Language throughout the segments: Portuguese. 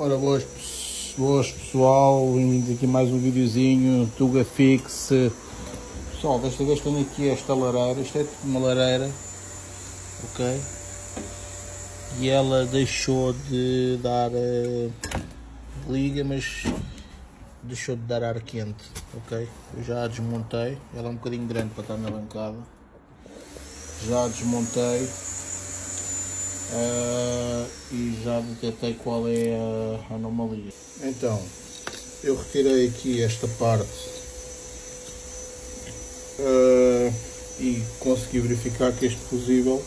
Ora, boas pessoal, bem-vindos aqui a mais um videozinho, Tuga Fix. Pessoal, desta vez tenho aqui esta lareira, isto é tipo uma lareira, ok? E ela deixou de dar liga, mas deixou de dar ar quente, ok? Eu já a desmontei, ela é um bocadinho grande para estar na bancada. Já a desmontei. E já detetei qual é a anomalia. Então, eu retirei aqui esta parte e consegui verificar que este fusível,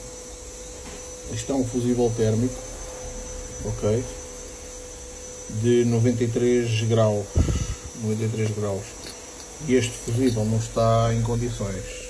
isto é um fusível térmico, ok, de 93 graus, e este fusível não está em condições.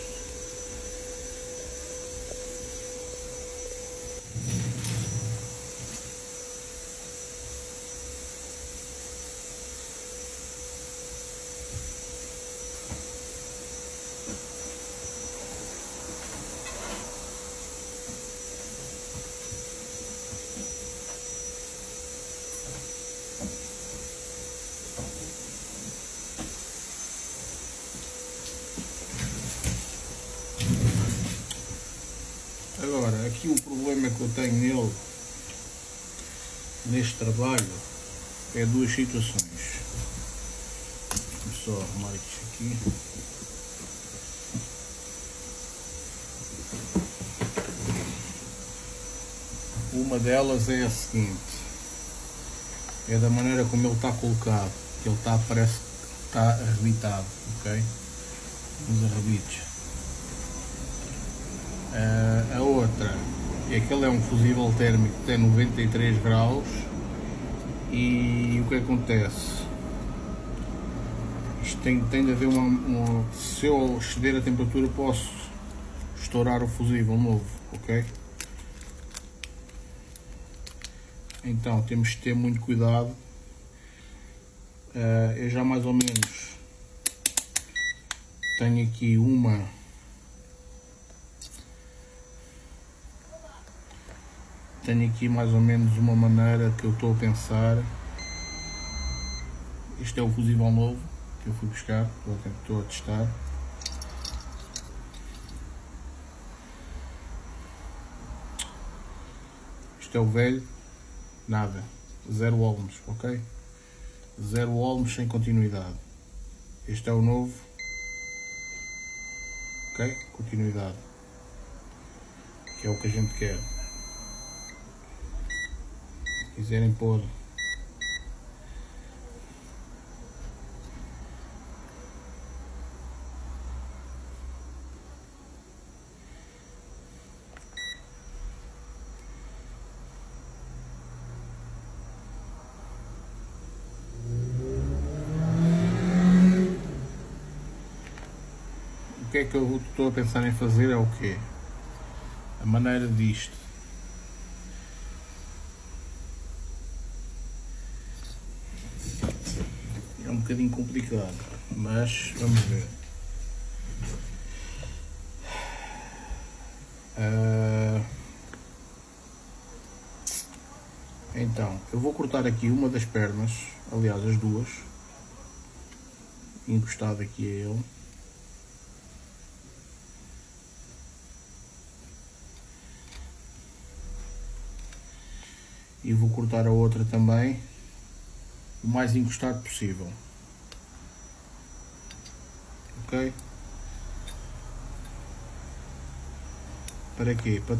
Agora, aqui o problema que eu tenho nele, neste trabalho, é duas situações. Vou só arrumar isto aqui. Uma delas é a seguinte, é da maneira como ele está colocado, que ele está, parece que está arrebitado, ok? Os arrebites. A outra é que ele é um fusível térmico que tem 93 graus e o que acontece? Isto tem de haver se eu exceder a temperatura posso estourar o fusível novo, ok? Então temos de ter muito cuidado. Eu já mais ou menos tenho aqui mais ou menos uma maneira que eu estou a pensar. Este é o fusível novo que eu fui buscar, estou a testar. Este é o velho, nada, 0 ohms, ok? 0 ohms sem continuidade. Este é o novo, ok? Continuidade, que é o que a gente quer. Se quiserem pôr o que é que eu estou a pensar em fazer é o quê? A maneira disto. É um bocadinho complicado, mas vamos ver. Então, eu vou cortar aqui uma das pernas, aliás as duas, encostado aqui a ele. E vou cortar a outra também, o mais encostado possível, ok? Para quê? Para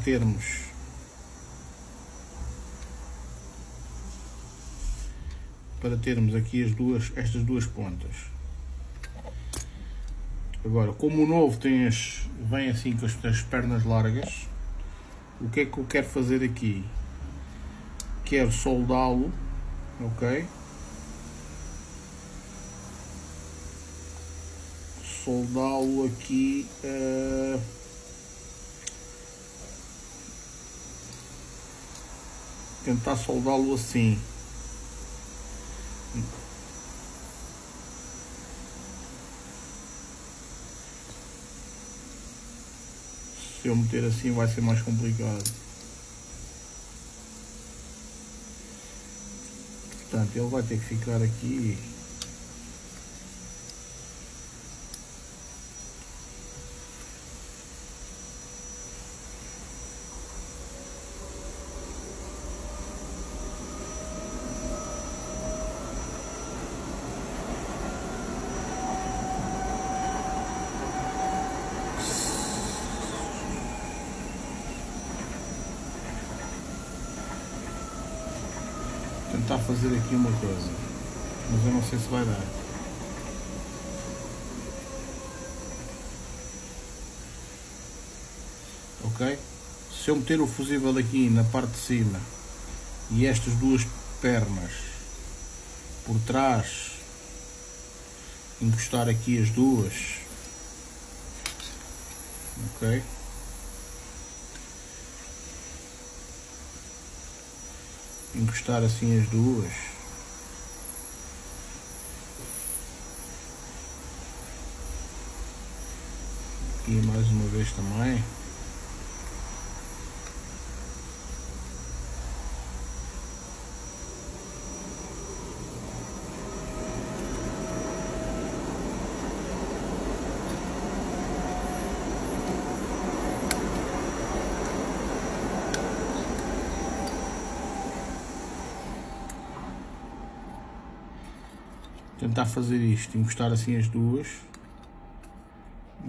termos aqui estas duas pontas. Agora, como o novo vem assim com as pernas largas, o que é que eu quero fazer aqui? Quero soldá-lo, ok? Soldá-lo aqui, tentar soldá-lo assim. Se eu meter assim vai ser mais complicado. Portanto, ele vai ter que ficar aqui. Tentar fazer aqui uma coisa, mas eu não sei se vai dar. Ok? Se eu meter o fusível aqui na parte de cima e estas duas pernas por trás, encostar aqui as duas, ok? Encostar assim as duas. Aqui mais uma vez também. Tentar fazer isto, encostar assim as duas,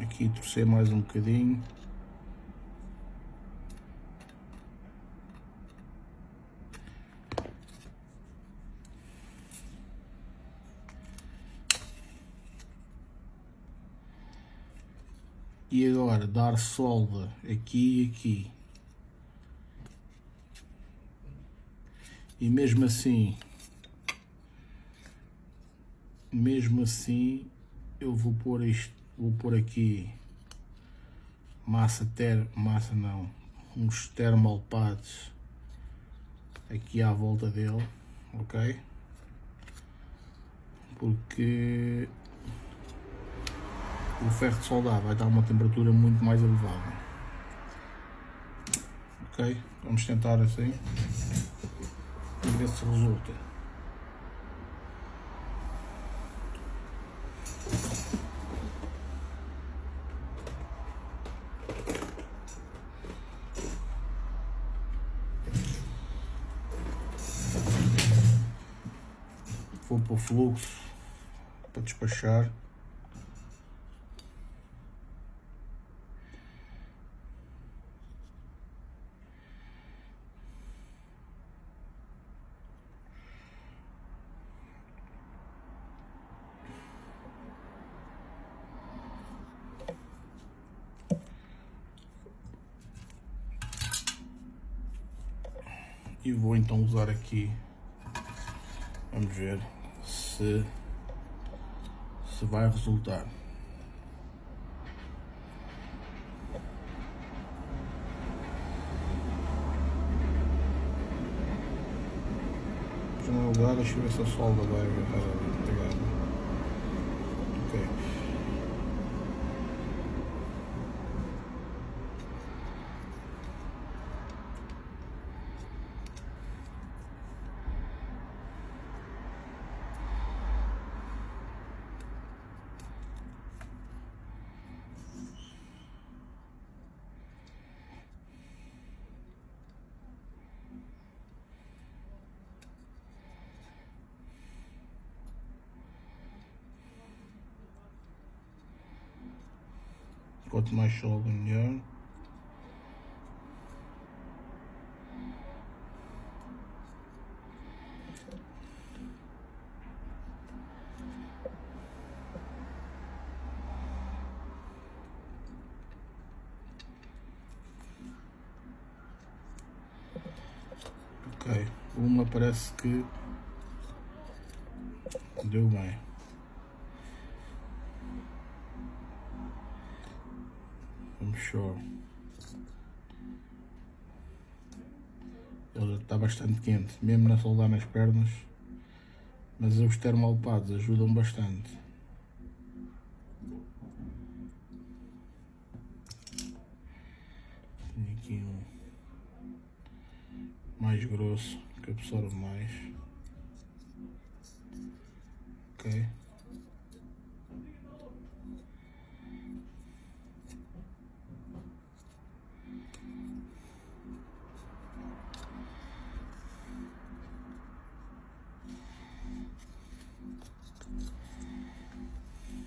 aqui torcer mais um bocadinho, e agora dar solda aqui e aqui, e mesmo assim eu vou pôr isto, vou pôr aqui uns termopads aqui à volta dele, ok? Porque o ferro de soldar vai dar uma temperatura muito mais elevada. Ok? Vamos tentar assim e ver se resulta. Vou para o fluxo para despachar. E vou então usar aqui, vamos ver se vai resultar. Em primeiro lugar, deixa eu ver se a solda vai agarrar ali, pegar. Ok. Quanto mais solda, melhor. Ok, uma parece que deu bem. Vamos só. Ele está bastante quente, mesmo na soldar nas pernas, mas os termopads ajudam bastante. Tenho aqui um mais grosso que absorve mais. Ok.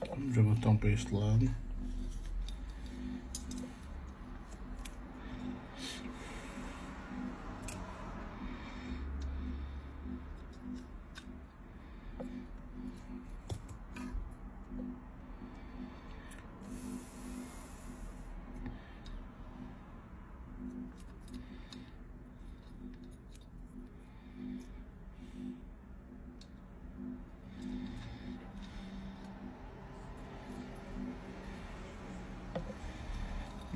Vamos ver o botão para este lado.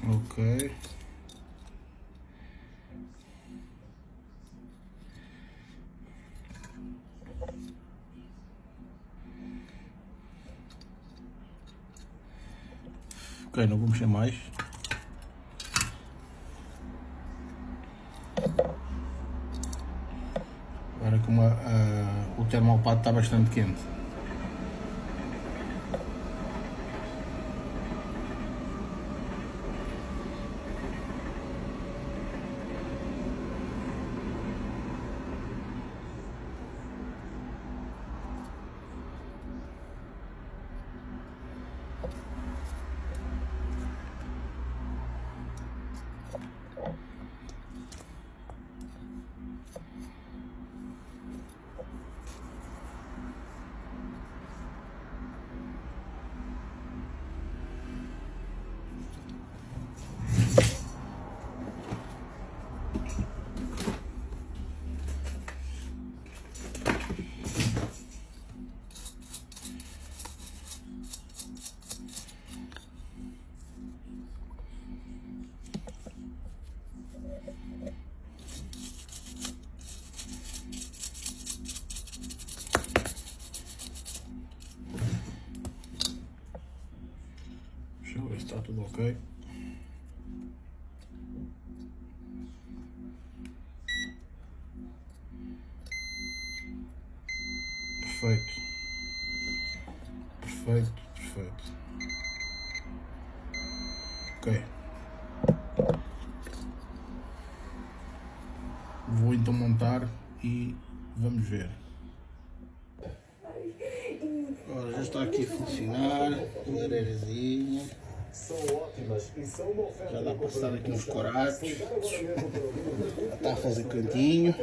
Ok. Ok, não vou mexer mais. Agora como o termopado está bastante quente. Deixa eu ver se está tudo ok. Perfeito. Perfeito, perfeito. Ok. Vou então montar e vamos ver. Agora já está aqui a funcionar, lareirazinha. Já dá para passar aqui uns coratos. Já está a fazer cantinho.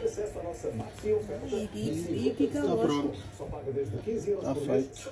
E fica Está ótimo. pronto. Está feito.